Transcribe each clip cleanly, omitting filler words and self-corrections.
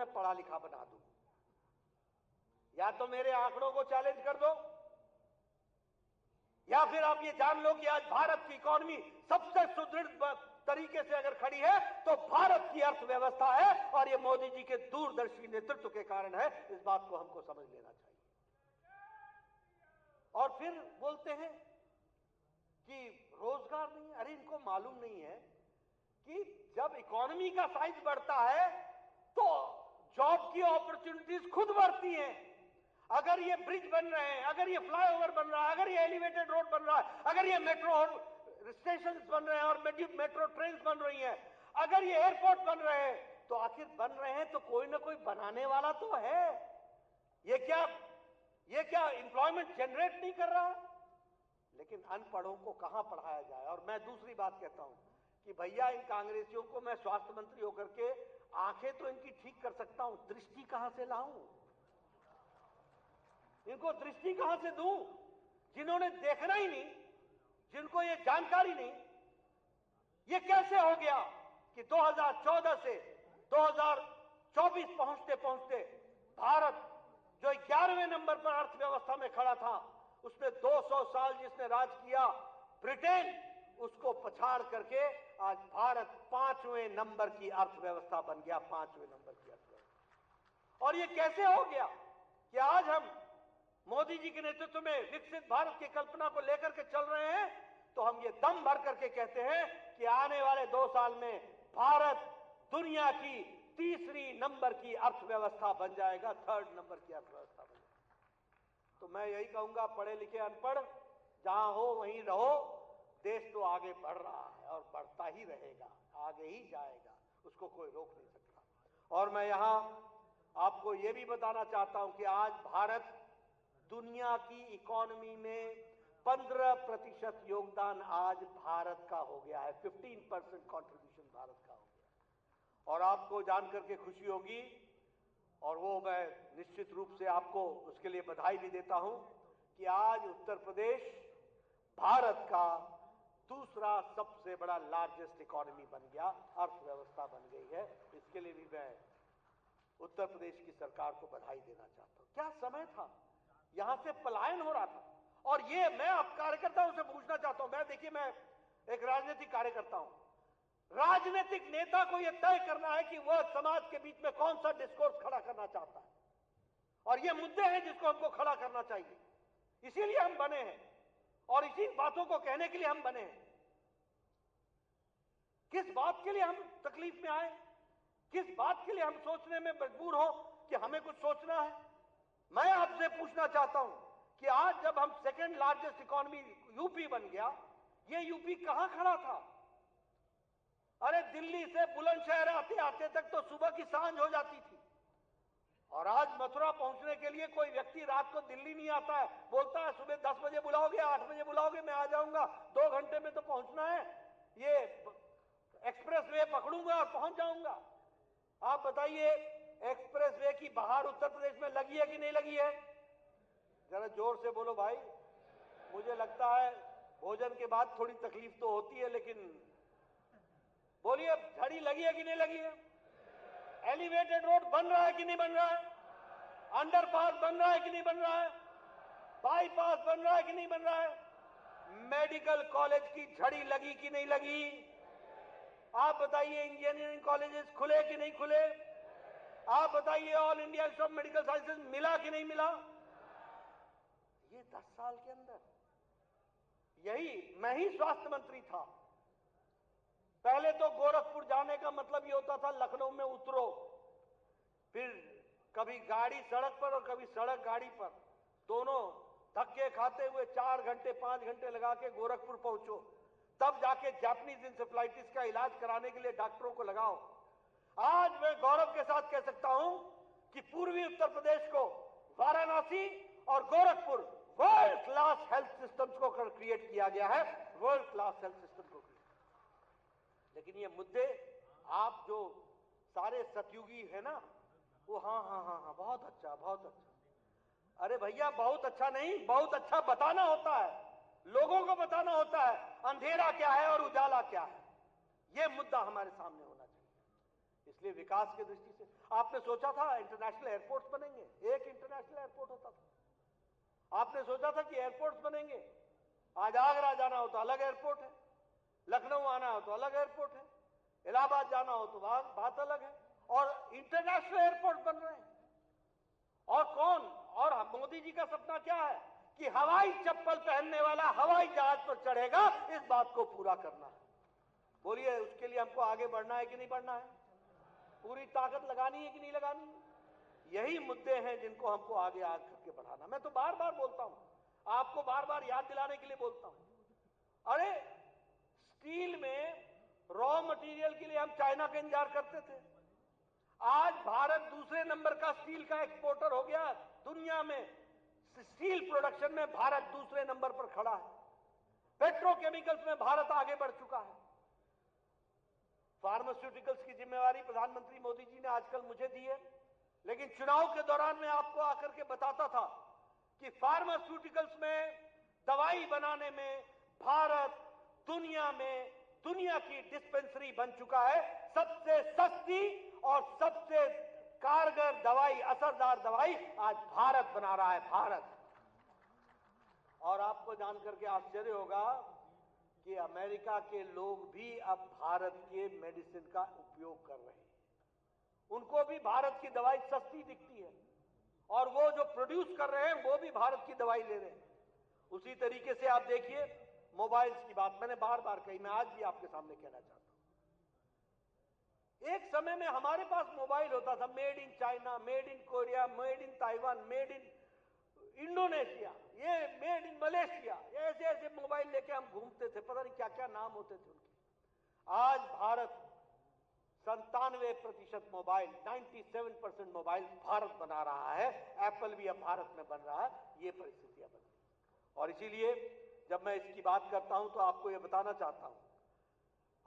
मैं पढ़ा लिखा बना दूं। या तो मेरे आंकड़ों को चैलेंज कर दो, या फिर आप ये जान लो कि आज भारत की इकोनॉमी सबसे सुदृढ़ तरीके से अगर खड़ी है तो भारत की अर्थव्यवस्था है, और ये मोदी जी के दूरदर्शी नेतृत्व के कारण है। इस बात को हमको समझ लेना चाहिए। और फिर बोलते हैं कि रोजगार नहीं। अरे इनको मालूम नहीं है कि जब इकोनॉमी का साइज बढ़ता है तो जॉब की अपॉर्चुनिटीज खुद बढ़ती हैं। अगर ये ब्रिज बन रहे हैं, अगर ये फ्लाईओवर बन रहा है, अगर ये एलिवेटेड रोड बन रहा है, अगर ये मेट्रो स्टेशन बन रहे हैं और मेट्रो ट्रेन बन रही हैं, अगर ये एयरपोर्ट बन रहे हैं, तो आखिर बन रहे हैं तो कोई ना कोई बनाने वाला तो है। ये क्या एम्प्लॉयमेंट जनरेट नहीं कर रहा है? लेकिन अनपढ़ों को कहां पढ़ाया जाए। और मैं दूसरी बात कहता हूं कि भैया इन कांग्रेसियों को मैं स्वास्थ्य मंत्री होकर के आंखें तो इनकी ठीक कर सकता हूं, दृष्टि कहां से लाऊं? इनको दृष्टि कहां से दूं? जिन्होंने देखना ही नहीं, जिनको ये जानकारी नहीं। ये कैसे हो गया कि 2014 से 2024 पहुंचते पहुंचते भारत जो 11वें नंबर पर अर्थव्यवस्था में खड़ा था, उसने 200 साल जिसने राज किया ब्रिटेन, उसको पछाड़ करके आज भारत 5वें नंबर की अर्थव्यवस्था बन गया। 5वें नंबर की अर्थव्यवस्था। और ये कैसे हो गया कि आज हम मोदी जी के नेतृत्व में विकसित भारत की कल्पना को लेकर के चल रहे हैं? तो हम ये दम भर करके कहते हैं कि आने वाले 2 साल में भारत दुनिया की 3री नंबर की अर्थव्यवस्था बन जाएगा, 3rd नंबर की अर्थव्यवस्था बन जाएगा। तो मैं यही कहूंगा, पढ़े लिखे अनपढ़ जहां हो वहीं रहो। देश तो आगे बढ़ रहा है और बढ़ता ही रहेगा, आगे ही जाएगा, उसको कोई रोक नहीं सकता। और मैं यहां आपको यह भी बताना चाहता हूं कि आज भारत दुनिया की इकोनॉमी में 15% योगदान आज भारत का हो गया है। 15% कंट्रीब्यूशन भारत का हो गया। और आपको जानकर के खुशी होगी, और वो मैं निश्चित रूप से आपको उसके लिए बधाई भी देता हूं कि आज उत्तर प्रदेश भारत का दूसरा सबसे बड़ा लार्जेस्ट इकोनॉमी बन गया, अर्थव्यवस्था बन गई है। इसके लिए भी मैं उत्तर प्रदेश की सरकार को बधाई देना चाहता हूं। क्या समय था, यहां से पलायन हो रहा था। और ये मैं आप कार्यकर्ताओं से पूछना चाहता हूं। देखिए, मैं एक राजनीतिक कार्यकर्ता हूं। राजनीतिक नेता को यह तय करना है कि वह समाज के बीच में कौन सा डिस्कोर्स खड़ा करना चाहता है, और ये मुद्दे हैं जिसको हमको खड़ा करना चाहिए। इसीलिए हम बने हैं और इसी बातों को कहने के लिए हम बने हैं। किस बात के लिए हम तकलीफ में आए, किस बात के लिए हम सोचने में मजबूर हो कि हमें कुछ सोचना है? मैं आपसे पूछना चाहता हूं कि आज जब हम 2nd लार्जेस्ट इकोनॉमी यूपी बन गया, ये यूपी कहां खड़ा था? अरे दिल्ली से बुलंदशहर आते आते तक तो सुबह की सांझ हो जाती थी। और आज मथुरा पहुंचने के लिए कोई व्यक्ति रात को दिल्ली नहीं आता है, बोलता है सुबह 10 बजे बुलाओगे, 8 बजे बुलाओगे, मैं आ जाऊंगा, 2 घंटे में तो पहुंचना है, ये एक्सप्रेस वे पकड़ूंगा और पहुंच जाऊंगा। आप बताइए, एक्सप्रेस वे की बहार उत्तर प्रदेश में लगी है कि नहीं लगी है? जरा जोर से बोलो भाई। मुझे लगता है भोजन के बाद थोड़ी तकलीफ तो होती है, लेकिन बोलिए, झड़ी लगी है कि नहीं लगी है? एलिवेटेड रोड बन रहा है कि नहीं बन रहा है? अंडरपास बन रहा है कि नहीं बन रहा है? बाईपास बन रहा है कि नहीं बन रहा है? मेडिकल कॉलेज की झड़ी लगी कि नहीं लगी? आप बताइए, इंजीनियरिंग कॉलेजेस खुले कि नहीं खुले? आप बताइए, all India institute of medical sciences मिला कि नहीं मिला? ये 10 साल के अंदर, यही मैं ही स्वास्थ्य मंत्री था। पहले तो गोरखपुर जाने का मतलब ये होता था लखनऊ में उतरो, फिर कभी गाड़ी सड़क पर और कभी सड़क गाड़ी पर, दोनों धक्के खाते हुए 4 घंटे 5 घंटे लगा के गोरखपुर पहुंचो, तब जाके जापानीज इंसेफ्लाइटिस का इलाज कराने के लिए डॉक्टरों को लगाओ। आज मैं गौरव के साथ कह सकता हूं कि पूर्वी उत्तर प्रदेश को वाराणसी और Gorakhpur world class health systems को क्रिएट किया गया है, वर्ल्ड क्लास हेल्थ सिस्टम को। लेकिन ये मुद्दे आप जो सारे सतयुगी है ना, वो हाँ हाँ हाँ हाँ बहुत अच्छा बहुत अच्छा। अरे भैया, बहुत अच्छा नहीं, बहुत अच्छा बताना होता है, लोगों को बताना होता है अंधेरा क्या है और उजाला क्या है। ये मुद्दा हमारे सामने होना चाहिए। इसलिए विकास की दृष्टि से आपने सोचा था इंटरनेशनल एयरपोर्ट्स बनेंगे, एक इंटरनेशनल एयरपोर्ट होता था। आपने सोचा था कि एयरपोर्ट्स बनेंगे, आज आगरा जाना हो तो अलग एयरपोर्ट है, लखनऊ आना हो तो अलग एयरपोर्ट है, इलाहाबाद जाना हो तो बात अलग है, और इंटरनेशनल एयरपोर्ट बन रहे हैं। और कौन, और मोदी जी का सपना क्या है कि हवाई चप्पल पहनने वाला हवाई जहाज पर चढ़ेगा, इस बात को पूरा करना है। बोलिए, उसके लिए हमको आगे बढ़ना है कि नहीं बढ़ना है? पूरी ताकत लगानी है कि नहीं लगानी है? यही मुद्दे हैं जिनको हमको आगे करके बढ़ाना। मैं तो बार बार बोलता हूं, आपको बार बार याद दिलाने के लिए बोलता हूं। अरे स्टील में रॉ मटेरियल के लिए हम चाइना का इंतजार करते थे, आज भारत दूसरे नंबर का स्टील का एक्सपोर्टर हो गया दुनिया में। स्टील प्रोडक्शन में भारत दूसरे नंबर पर खड़ा है, पेट्रोकेमिकल्स में भारत आगे बढ़ चुका है। फार्मास्यूटिकल्स की जिम्मेवारी प्रधानमंत्री मोदी जी ने आजकल मुझे दी है, लेकिन चुनाव के दौरान मैं आपको आकर के बताता था कि फार्मास्यूटिकल्स में, दवाई बनाने में भारत दुनिया में, दुनिया की डिस्पेंसरी बन चुका है। सबसे सस्ती और सबसे कारगर दवाई, असरदार दवाई आज भारत बना रहा है, भारत। और आपको जानकर के आश्चर्य होगा कि अमेरिका के लोग भी अब भारत के मेडिसिन का उपयोग कर रहे हैं। उनको भी भारत की दवाई सस्ती दिखती है, और वो जो प्रोड्यूस कर रहे हैं वो भी भारत की दवाई ले रहे हैं। उसी तरीके से आप देखिए मोबाइल्स की बात मैंने बार बार कही, मैं आज भी आपके सामने कहना चाहता हूं। एक समय में हमारे पास मोबाइल होता था made in China, made in Korea, made in Taiwan, made in Indonesia, ये मेड इन मलेशिया, ऐसे ऐसे मोबाइल लेके हम घूमते थे, पता नहीं क्या क्या नाम होते थे उनके। आज भारत 97% मोबाइल, 97% मोबाइल भारत बना रहा है। एप्पल भी अब भारत में बन रहा है। ये परिस्थितियां बन रही, और इसीलिए जब मैं इसकी बात करता हूं तो आपको यह बताना चाहता हूं,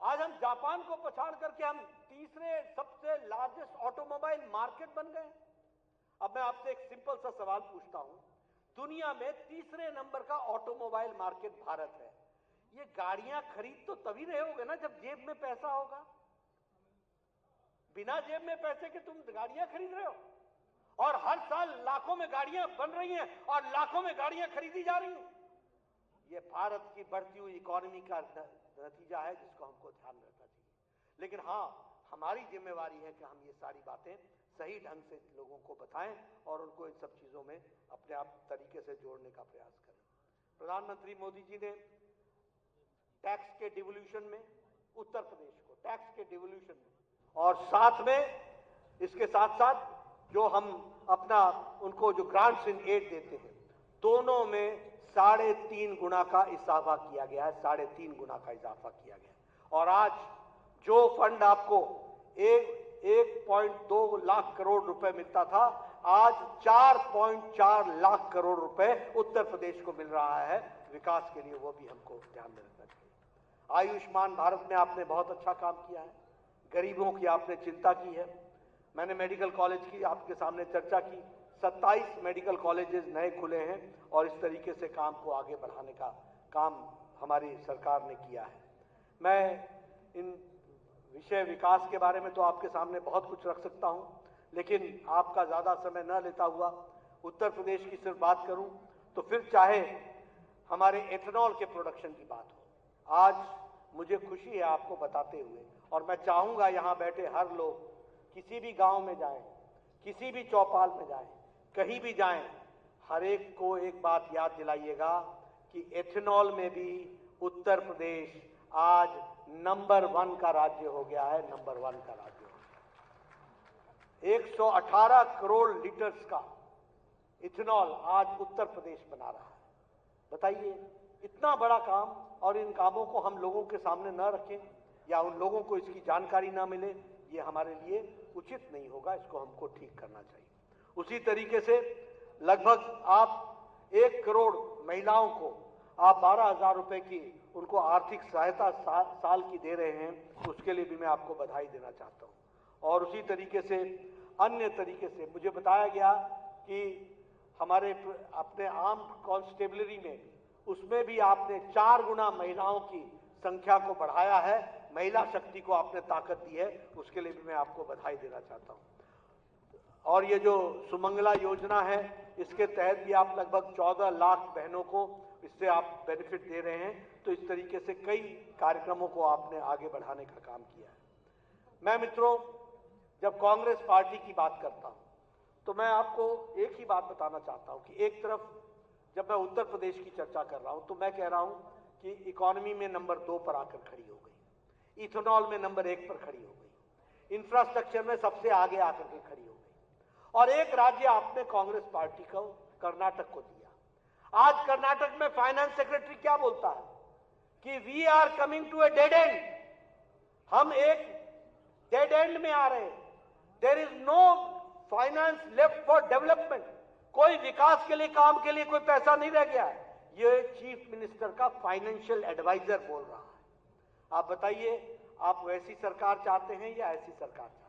आज हम जापान को पछाड़ करके हम तीसरे सबसे लार्जेस्ट ऑटोमोबाइल मार्केट बन गए। अब मैं आपसे एक सिंपल सा सवाल पूछता हूं, दुनिया में तीसरे नंबर का ऑटोमोबाइल मार्केट भारत है। ये गाड़ियां खरीद तो तभी रहे होगे ना जब जेब में पैसा होगा। बिना जेब में पैसे के तुम गाड़ियां खरीद रहे हो, और हर साल लाखों में गाड़ियां बन रही हैं और लाखों में गाड़ियां खरीदी जा रही हैं। ये भारत की बढ़ती हुई इकोनॉमी का नतीजा है, जिसको हमको ध्यान रखना चाहिए। लेकिन हाँ, हमारी जिम्मेवारी है कि हम ये सारी बातें सही ढंग से लोगों को बताएं और उनको इन सब चीजों में अपने आप तरीके से जोड़ने का प्रयास करें। प्रधानमंत्री मोदी जी ने टैक्स के डिवोल्यूशन में उत्तर प्रदेश को, टैक्स के डिवोल्यूशन में, और साथ में इसके साथ साथ जो हम अपना उनको जो ग्रांट्स इन एड देते हैं, दोनों में 3.5 गुना का इजाफा किया गया है, 3.5 गुना का इजाफा किया गया है। और आज जो फंड आपको 1.2 लाख करोड़ रुपए मिलता था, आज 4.4 लाख करोड़ रुपए उत्तर प्रदेश को मिल रहा है विकास के लिए। वो भी हमको ध्यान में रखना चाहिए। आयुष्मान भारत में आपने बहुत अच्छा काम किया है, गरीबों की आपने चिंता की है। मैंने मेडिकल कॉलेज की आपके सामने चर्चा की, 27 मेडिकल कॉलेजेस नए खुले हैं, और इस तरीके से काम को आगे बढ़ाने का काम हमारी सरकार ने किया है। मैं इन विषय विकास के बारे में तो आपके सामने बहुत कुछ रख सकता हूं, लेकिन आपका ज्यादा समय न लेता हुआ उत्तर प्रदेश की सिर्फ बात करूं तो फिर चाहे हमारे एथेनॉल के प्रोडक्शन की बात हो, आज मुझे खुशी है आपको बताते हुए, और मैं चाहूंगा यहां बैठे हर लोग किसी भी गांव में जाएं, किसी भी चौपाल में जाएं, कहीं भी जाएं, हर एक को एक बात याद दिलाइएगा कि एथेनॉल में भी उत्तर प्रदेश आज नंबर 1 का राज्य हो गया है, नंबर 1 का राज्य हो गया। 118 करोड़ लीटर्स का इथेनॉल आज उत्तर प्रदेश बना रहा है। बताइए, इतना बड़ा काम, और इन कामों को हम लोगों के सामने न रखें या उन लोगों को इसकी जानकारी ना मिले, ये हमारे लिए उचित नहीं होगा। इसको हमको ठीक करना चाहिए। उसी तरीके से लगभग आप 1 करोड़ महिलाओं को आप 12,000 रुपए की उनको आर्थिक सहायता साल की दे रहे हैं, उसके लिए भी मैं आपको बधाई देना चाहता हूं। और उसी तरीके से अन्य तरीके से मुझे बताया गया कि हमारे अपने आर्म्ड कांस्टेबलरी में, उसमें भी आपने 4 गुना महिलाओं की संख्या को बढ़ाया है, महिला शक्ति को आपने ताकत दी है, उसके लिए भी मैं आपको बधाई देना चाहता हूं। और ये जो सुमंगला योजना है, इसके तहत भी आप लगभग 14 लाख बहनों को इससे आप बेनिफिट दे रहे हैं। तो इस तरीके से कई कार्यक्रमों को आपने आगे बढ़ाने का काम किया है। मैं मित्रों, जब कांग्रेस पार्टी की बात करता हूं तो मैं आपको एक ही बात बताना चाहता हूं कि एक तरफ जब मैं उत्तर प्रदेश की चर्चा कर रहा हूं तो मैं कह रहा हूं कि इकोनॉमी में नंबर 2 पर आकर खड़ी हो गई, इथेनॉल में नंबर 1 पर खड़ी हो गई, इंफ्रास्ट्रक्चर में सबसे आगे आकर के खड़ी हो गई। और एक राज्य आपने कांग्रेस पार्टी को, कर्नाटक को दिया। आज कर्नाटक में फाइनेंस सेक्रेटरी क्या बोलता है कि we are coming to a dead end, हम एक डेड एंड में आ रहे हैं। There is no finance left for development, कोई विकास के लिए, काम के लिए कोई पैसा नहीं रह गया है। ये चीफ मिनिस्टर का फाइनेंशियल एडवाइजर बोल रहा है। आप बताइए, आप वैसी सरकार चाहते हैं या ऐसी सरकार चाहते हैं?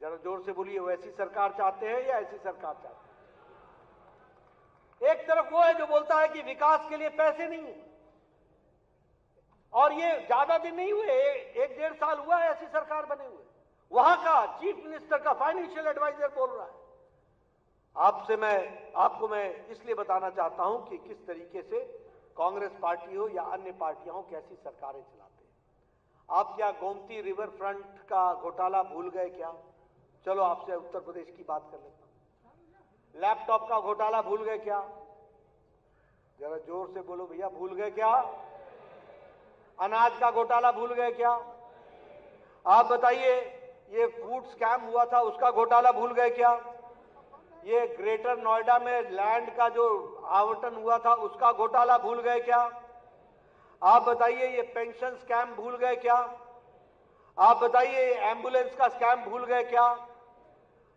जरा जोर से बोलिए, वैसी सरकार चाहते हैं या ऐसी सरकार चाहते हैं? एक तरफ वो है जो बोलता है कि विकास के लिए पैसे नहीं है, और ये ज्यादा दिन नहीं हुए, 1-1.5 साल हुआ है ऐसी सरकार बने हुए। वहां का चीफ मिनिस्टर का फाइनेंशियल एडवाइजर बोल रहा है। आपको मैं इसलिए बताना चाहता हूं कि किस तरीके से कांग्रेस पार्टी हो या अन्य पार्टियां हो, कैसी सरकारें चलाते हैं। आप क्या गोमती रिवर फ्रंट का घोटाला भूल गए क्या? चलो आपसे उत्तर प्रदेश की बात कर लेता हूं। लैपटॉप का घोटाला भूल गए क्या? जरा जोर से बोलो भैया, भूल गए क्या? अनाज का घोटाला भूल गए क्या? आप बताइए, ये फूड स्कैम हुआ था, उसका घोटाला भूल गए क्या? ये ग्रेटर नोएडा में लैंड का जो आवंटन हुआ था, उसका घोटाला भूल गए क्या? आप बताइए, ये पेंशन स्कैम भूल गए क्या? आप बताइए, एम्बुलेंस का स्कैम भूल गए क्या?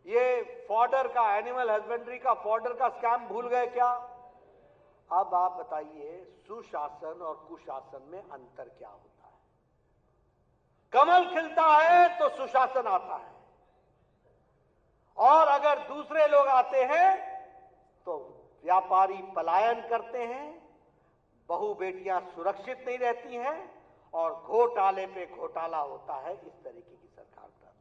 ये फॉर्डर का, एनिमल हस्बेंड्री का फॉर्डर का स्कैम भूल गए क्या? अब आप बताइए, सुशासन और कुशासन में अंतर क्या होता है? कमल खिलता है तो सुशासन आता है, और अगर दूसरे लोग आते हैं तो व्यापारी पलायन करते हैं, बहू बेटियां सुरक्षित नहीं रहती हैं, और घोटाले पे घोटाला होता है। इस तरीके की सरकार आती है।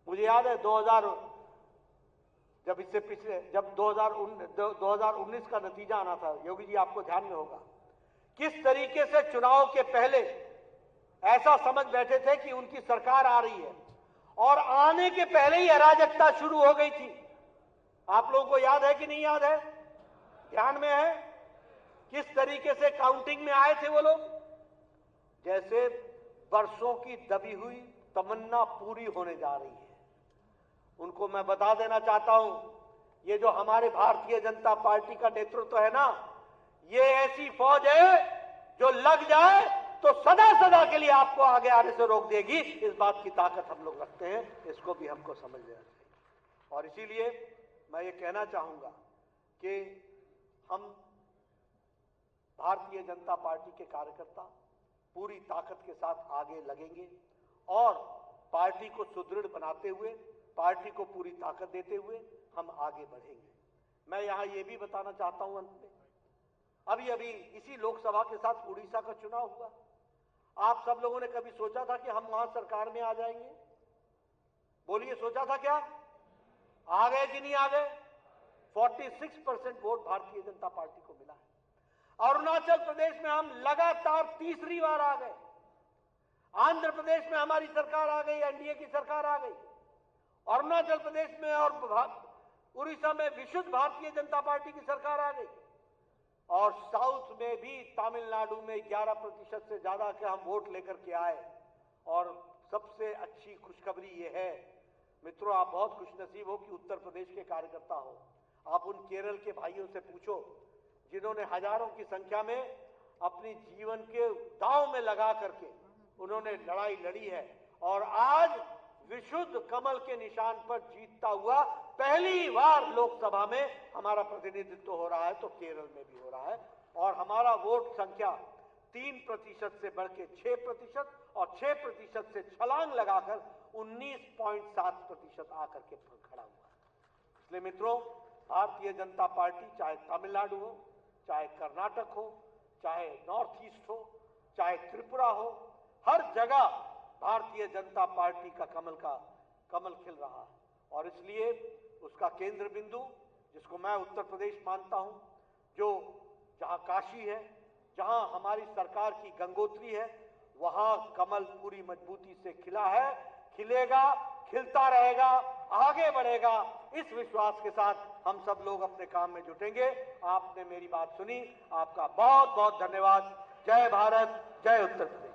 मुझे याद है 2019 का नतीजा आना था, योगी जी आपको ध्यान में होगा, किस तरीके से चुनाव के पहले ऐसा समझ बैठे थे कि उनकी सरकार आ रही है, और आने के पहले ही अराजकता शुरू हो गई थी। आप लोगों को याद है कि नहीं याद है? ध्यान में है? किस तरीके से काउंटिंग में आए थे वो लोग? जैसे बरसों की दबी हुई तमन्ना पूरी होने जा रही है। उनको मैं बता देना चाहता हूं, ये जो हमारे भारतीय जनता पार्टी का नेतृत्व है ना, ये ऐसी फौज है जो लग जाए तो सदा सदा के लिए आपको आगे आने से रोक देगी। इस बात की ताकत हम लोग रखते हैं, इसको भी हमको समझ लेना चाहिए। और इसीलिए मैं ये कहना चाहूंगा कि हम भारतीय जनता पार्टी के कार्यकर्ता पूरी ताकत के साथ आगे लगेंगे, और पार्टी को सुदृढ़ बनाते हुए, पार्टी को पूरी ताकत देते हुए हम आगे बढ़ेंगे। मैं यहां यह भी बताना चाहता हूं, अंत में अभी इसी लोकसभा के साथ उड़ीसा का चुनाव हुआ। आप सब लोगों ने कभी सोचा था कि हम वहां सरकार में आ जाएंगे? बोलिए, सोचा था क्या? आ गए कि नहीं आ गए? 46% वोट भारतीय जनता पार्टी को मिला है। अरुणाचल प्रदेश में हम लगातार तीसरी बार आ गए। आंध्र प्रदेश में हमारी सरकार आ गई, एनडीए की सरकार आ गई। अरुणाचल प्रदेश में और उड़ीसा में विशुद्ध भारतीय जनता पार्टी की सरकार आ गई। और साउथ में भी, तमिलनाडु में 11% से ज्यादा के हम वोट लेकर के आए। और सबसे अच्छी खुशखबरी ये है मित्रों, आप बहुत खुशनसीब हो कि उत्तर प्रदेश के कार्यकर्ता हो। आप उन केरल के भाइयों से पूछो जिन्होंने हजारों की संख्या में अपनी जीवन के दांव में लगा करके उन्होंने लड़ाई लड़ी है, और आज विशुद्ध कमल के निशान पर जीतता हुआ पहली बार लोकसभा में हमारा प्रतिनिधित्व हो रहा है, तो केरल में भी हो रहा है। और हमारा वोट संख्या 3% से बढ़ के 6%, और 6% से छलांग लगाकर 19.7% आकर के खड़ा हुआ है। इसलिए मित्रों, भारतीय जनता पार्टी चाहे तमिलनाडु हो, चाहे कर्नाटक हो, चाहे नॉर्थ ईस्ट हो, चाहे त्रिपुरा हो, हर जगह भारतीय जनता पार्टी का कमल खिल रहा है। और इसलिए उसका केंद्र बिंदु, जिसको मैं उत्तर प्रदेश मानता हूं, जो जहां काशी है, जहां हमारी सरकार की गंगोत्री है, वहां कमल पूरी मजबूती से खिला है, खिलेगा, खिलता रहेगा, आगे बढ़ेगा। इस विश्वास के साथ हम सब लोग अपने काम में जुटेंगे। आपने मेरी बात सुनी, आपका बहुत बहुत धन्यवाद। जय भारत, जय उत्तर प्रदेश।